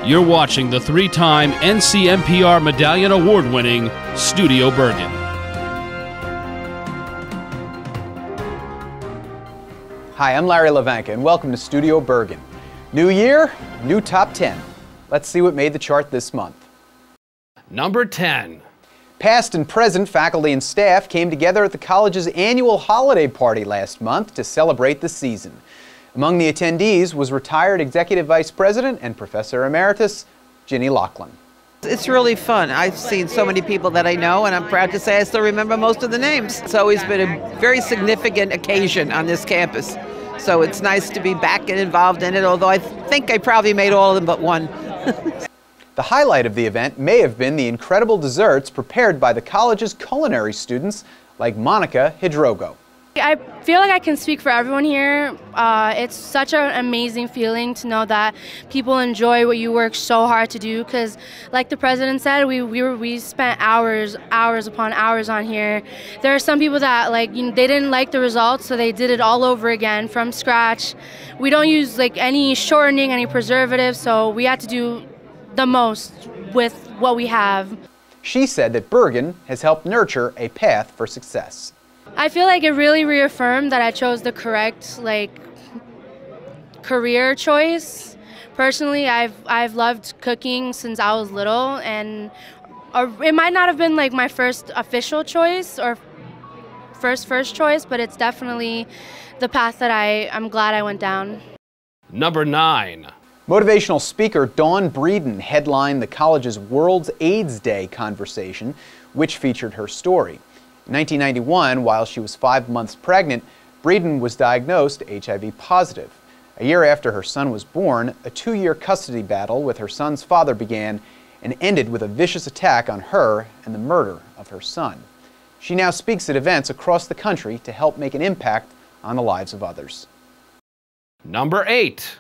You're watching the 3-time NCMPR Medallion Award-winning Studio Bergen. Hi, I'm Larry Levanka, and welcome to Studio Bergen. New year, new top 10. Let's see what made the chart this month. Number 10. Past and present faculty and staff came together at the college's annual holiday party last month to celebrate the season. Among the attendees was retired Executive Vice President and Professor Emeritus Ginny Lachlan. It's really fun. I've seen so many people that I know, and I'm proud to say I still remember most of the names. It's always been a very significant occasion on this campus. So it's nice to be back and involved in it, although I think I probably made all of them but one. The highlight of the event may have been the incredible desserts prepared by the college's culinary students like Monica Hidrogo. I feel like I can speak for everyone here. It's such an amazing feeling to know that people enjoy what you work so hard to do, because like the president said, we spent hours upon hours on here. There are some people that they didn't like the results, so they did it all over again from scratch. We don't use any shortening, any preservatives, so we had to do the most with what we have. She said that Bergen has helped nurture a path for success. I feel like it really reaffirmed that I chose the correct career choice. Personally, I've loved cooking since I was little, and it might not have been my first official choice or first choice, but it's definitely the path that I'm glad I went down. Number 9. Motivational speaker Dawn Breeden headlined the college's World AIDS Day conversation, which featured her story. In 1991, while she was 5 months pregnant, Breeden was diagnosed HIV positive. A year after her son was born, a 2-year custody battle with her son's father began and ended with a vicious attack on her and the murder of her son. She now speaks at events across the country to help make an impact on the lives of others. Number 8.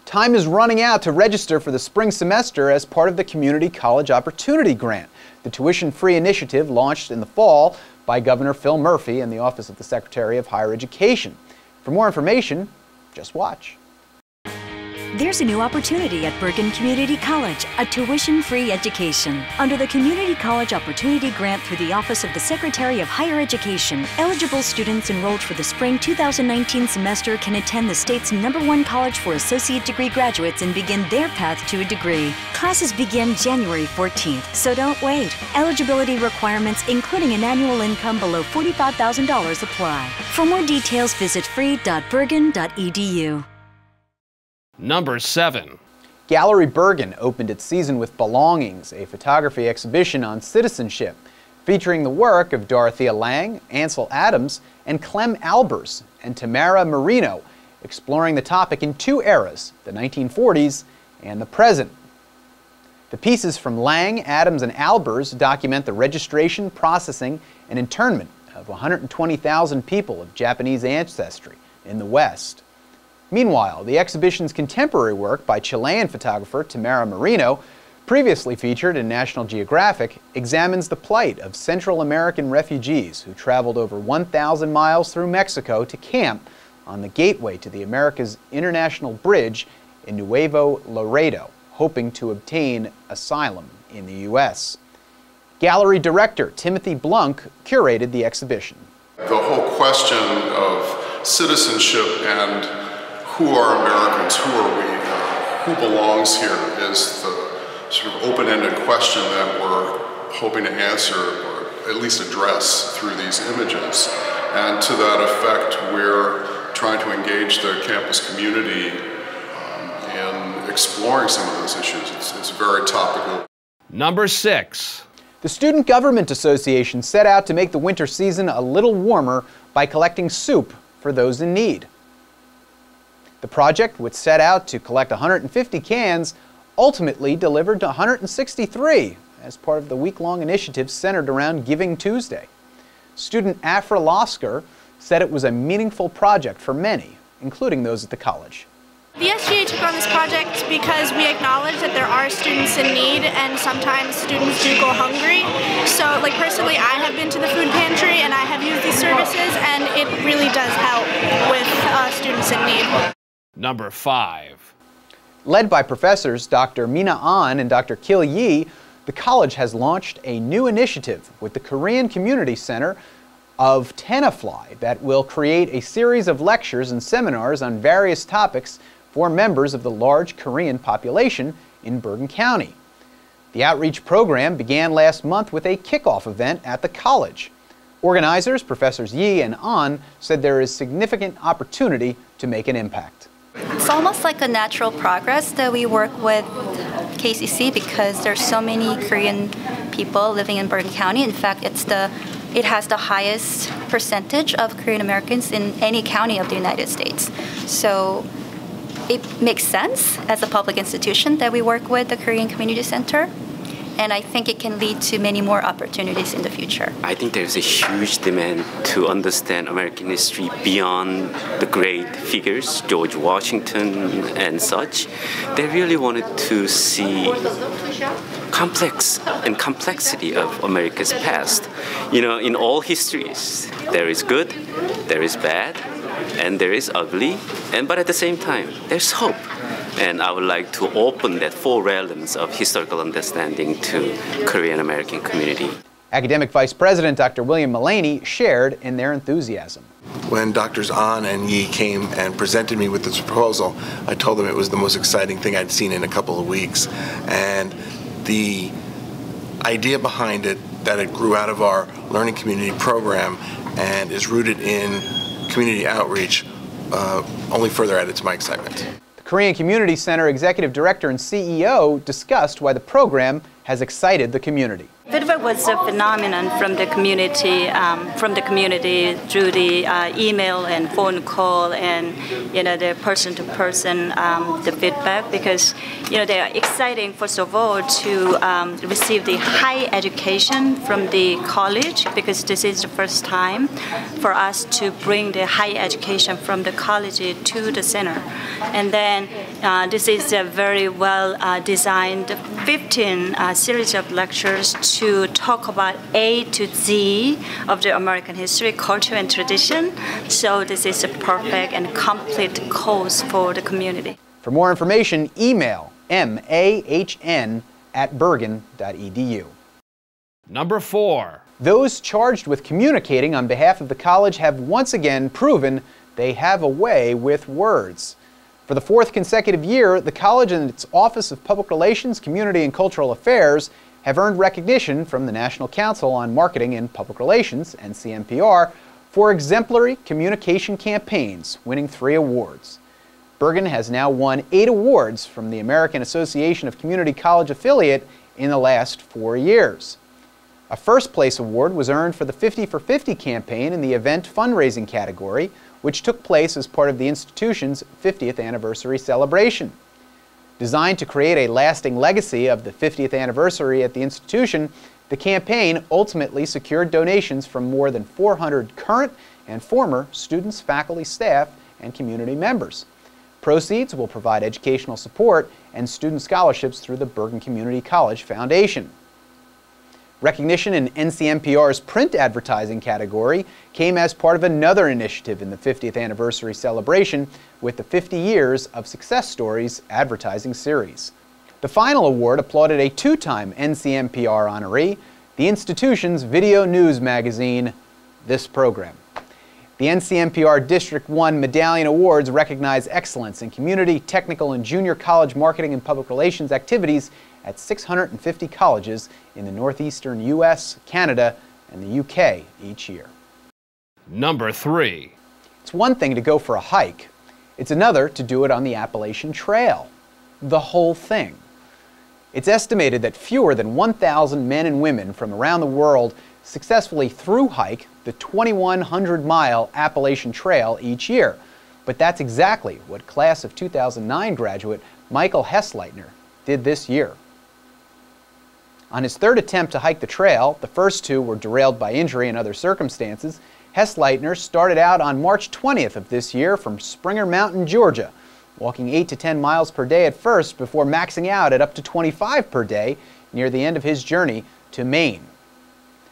Time is running out to register for the spring semester as part of the Community College Opportunity Grant, the tuition-free initiative launched in the fall by Governor Phil Murphy and the Office of the Secretary of Higher Education. For more information, just watch. There's a new opportunity at Bergen Community College, a tuition-free education. Under the Community College Opportunity Grant through the Office of the Secretary of Higher Education, eligible students enrolled for the spring 2019 semester can attend the state's #1 college for associate degree graduates and begin their path to a degree. Classes begin January 14th, so don't wait. Eligibility requirements, including an annual income below $45,000, apply. For more details, visit free.bergen.edu. Number 7. Gallery Bergen opened its season with Belongings, a photography exhibition on citizenship, featuring the work of Dorothea Lange, Ansel Adams, and Clem Albers and Tamara Marino, exploring the topic in 2 eras, the 1940s and the present. The pieces from Lange, Adams, and Albers document the registration, processing, and internment of 120,000 people of Japanese ancestry in the West. Meanwhile, the exhibition's contemporary work by Chilean photographer Tamara Marino, previously featured in National Geographic, examines the plight of Central American refugees who traveled over 1,000 miles through Mexico to camp on the gateway to the America's International Bridge in Nuevo Laredo, hoping to obtain asylum in the U.S. Gallery director Timothy Blunk curated the exhibition. The whole question of citizenship and who are Americans, who are we, who belongs here is the sort of open-ended question that we're hoping to answer or at least address through these images. And to that effect, we're trying to engage the campus community in exploring some of those issues. It's very topical. Number 6. The Student Government Association set out to make the winter season a little warmer by collecting soup for those in need. The project, which set out to collect 150 cans, ultimately delivered 163 as part of the week-long initiative centered around Giving Tuesday. Student Afra Losker said it was a meaningful project for many, including those at the college. The SGA took on this project because we acknowledge that there are students in need and sometimes students do go hungry. So personally, I have been to the food pantry and I have used these services and it really does help with students in need. Number 5. Led by professors Dr. Mina An and Dr. Kil Yi, the college has launched a new initiative with the Korean Community Center of Tenafly that will create a series of lectures and seminars on various topics for members of the large Korean population in Bergen County. The outreach program began last month with a kickoff event at the college. Organizers, Professors Yi and An, said there is significant opportunity to make an impact. It's almost like a natural progress that we work with KCC because there's so many Korean people living in Bergen County. In fact, it has the highest percentage of Korean Americans in any county of the United States. So it makes sense as a public institution that we work with the Korean Community Center. And I think it can lead to many more opportunities in the future. I think there's a huge demand to understand American history beyond the great figures, George Washington and such. They really wanted to see complexity of America's past. You know, in all histories, there is good, there is bad, and there is ugly, but at the same time, there's hope. And I would like to open that four realms of historical understanding to Korean American community. Academic Vice President Dr. William Mullaney shared in their enthusiasm. When Drs. An and Yi came and presented me with this proposal, I told them it was the most exciting thing I'd seen in a couple of weeks. And the idea behind it, that it grew out of our learning community program and is rooted in community outreach, only further added to my excitement. Korean Community Center Executive Director and CEO discussed why the program has excited the community. Feedback was a phenomenon from the community through the email and phone call and the person-to-person the feedback, because they are exciting first of all to receive the high education from the college, because this is the first time for us to bring the high education from the college to the center, and then this is a very well designed 15 series of lectures to talk about A to Z of the American history, culture, and tradition. So this is a perfect and complete course for the community. For more information, email mahn@bergen.edu. Number 4. Those charged with communicating on behalf of the college have once again proven they have a way with words. For the 4th consecutive year, the college and its Office of Public Relations, Community and Cultural Affairs have earned recognition from the National Council on Marketing and Public Relations, NCMPR, for exemplary communication campaigns, winning 3 awards. Bergen has now won 8 awards from the American Association of Community College Affiliate in the last 4 years. A first-place award was earned for the 50 for 50 campaign in the event fundraising category, which took place as part of the institution's 50th anniversary celebration. Designed to create a lasting legacy of the 50th anniversary at the institution, the campaign ultimately secured donations from more than 400 current and former students, faculty, staff, and community members. Proceeds will provide educational support and student scholarships through the Bergen Community College Foundation. Recognition in NCMPR's print advertising category came as part of another initiative in the 50th anniversary celebration with the 50 Years of Success Stories advertising series. The final award applauded a 2-time NCMPR honoree, the institution's video news magazine, This Program. The NCMPR District 1 Medallion Awards recognize excellence in community, technical, and junior college marketing and public relations activities at 650 colleges in the northeastern U.S., Canada, and the U.K. each year. Number 3. It's one thing to go for a hike. It's another to do it on the Appalachian Trail. The whole thing. It's estimated that fewer than 1,000 men and women from around the world successfully thru-hike the 2,100-mile Appalachian Trail each year. But that's exactly what class of 2009 graduate Michael Hessleitner did this year. On his 3rd attempt to hike the trail, the first 2 were derailed by injury and other circumstances, Hessleitner started out on March 20th of this year from Springer Mountain, Georgia, walking 8 to 10 miles per day at first before maxing out at up to 25 per day near the end of his journey to Maine.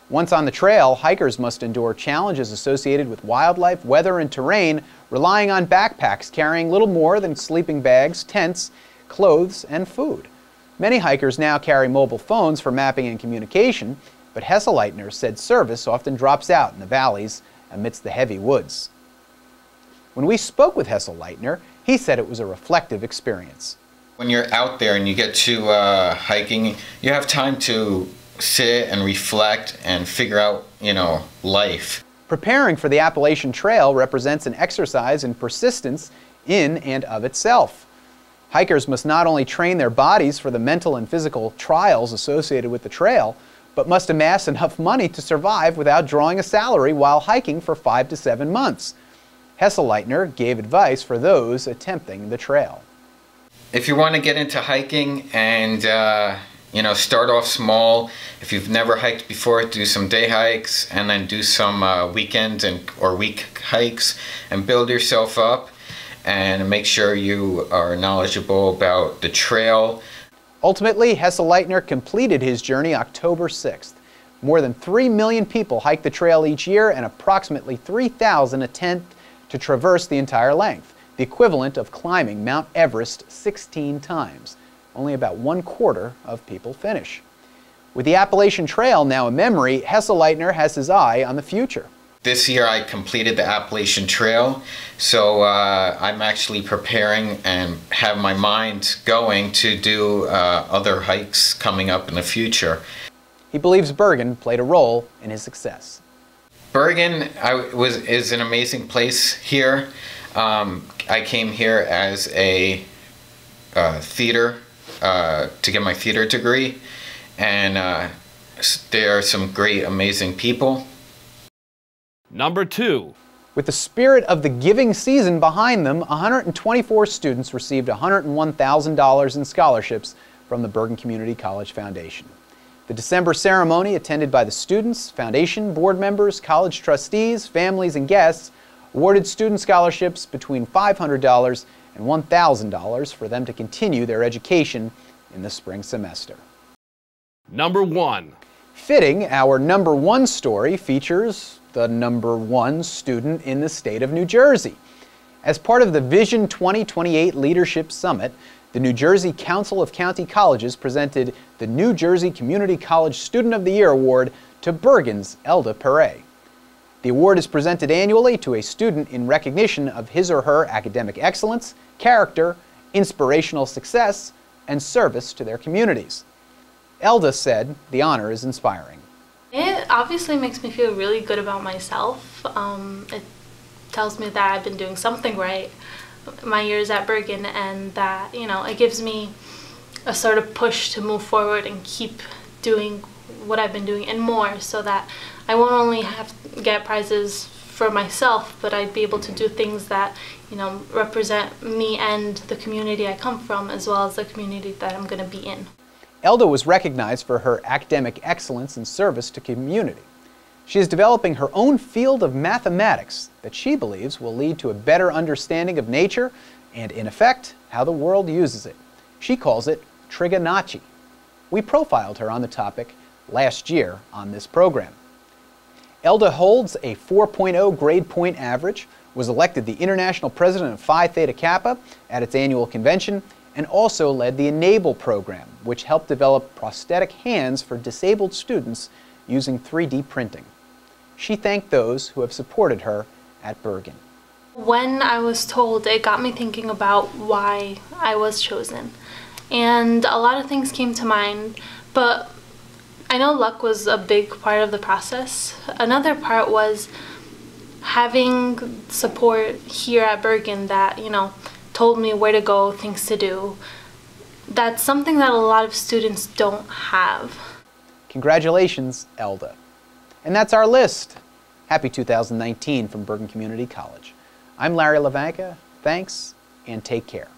Once on the trail, hikers must endure challenges associated with wildlife, weather, and terrain, relying on backpacks carrying little more than sleeping bags, tents, clothes, and food. Many hikers now carry mobile phones for mapping and communication, but Hesselleitner said service often drops out in the valleys amidst the heavy woods. When we spoke with Hesselleitner, he said it was a reflective experience. When you're out there and you get to hiking, you have time to sit and reflect and figure out, life. Preparing for the Appalachian Trail represents an exercise in persistence in and of itself. Hikers must not only train their bodies for the mental and physical trials associated with the trail, but must amass enough money to survive without drawing a salary while hiking for 5 to 7 months. Hesselleitner gave advice for those attempting the trail. If you want to get into hiking and start off small, if you've never hiked before, do some day hikes and then do some weekend or week hikes and build yourself up and make sure you are knowledgeable about the trail. Ultimately, Hesselleitner completed his journey October 6th. More than 3 million people hike the trail each year, and approximately 3,000 attempt to traverse the entire length, the equivalent of climbing Mount Everest 16 times. Only about 1/4 of people finish. With the Appalachian Trail now a memory, Hesselleitner has his eye on the future. This year I completed the Appalachian Trail, so I'm actually preparing and have my mind going to do other hikes coming up in the future. He believes Bergen played a role in his success. Bergen is an amazing place here. I came here as a theater, to get my theater degree, and there are some great, amazing people. Number 2. With the spirit of the giving season behind them, 124 students received $101,000 in scholarships from the Bergen Community College Foundation. The December ceremony, attended by the students, foundation, board members, college trustees, families, and guests, awarded student scholarships between $500 and $1,000 for them to continue their education in the spring semester. Number 1. Fitting, our number 1 story features the number 1 student in the state of New Jersey. As part of the Vision 2028 Leadership Summit, the New Jersey Council of County Colleges presented the New Jersey Community College Student of the Year Award to Bergen's Elda Perret. The award is presented annually to a student in recognition of his or her academic excellence, character, inspirational success, and service to their communities. Elda said the honor is inspiring. It obviously makes me feel really good about myself. It tells me that I've been doing something right my years at Bergen, and that, it gives me a sort of push to move forward and keep doing what I've been doing and more, so that I won't only have to get prizes for myself, but I'd be able to do things that, represent me and the community I come from, as well as the community that I'm going to be in. Elda was recognized for her academic excellence and service to community. She is developing her own field of mathematics that she believes will lead to a better understanding of nature and, in effect, how the world uses it. She calls it trigonometry. We profiled her on the topic last year on this program. Elda holds a 4.0 grade point average, was elected the International President of Phi Theta Kappa at its annual convention, and also led the Enable program, which helped develop prosthetic hands for disabled students using 3D printing. She thanked those who have supported her at Bergen. When I was told, it got me thinking about why I was chosen. And a lot of things came to mind, but I know luck was a big part of the process. Another part was having support here at Bergen that, told me where to go, things to do. That's something that a lot of students don't have. Congratulations, Elda. And that's our list. Happy 2019 from Bergen Community College. I'm Larry Levanka. Thanks, and take care.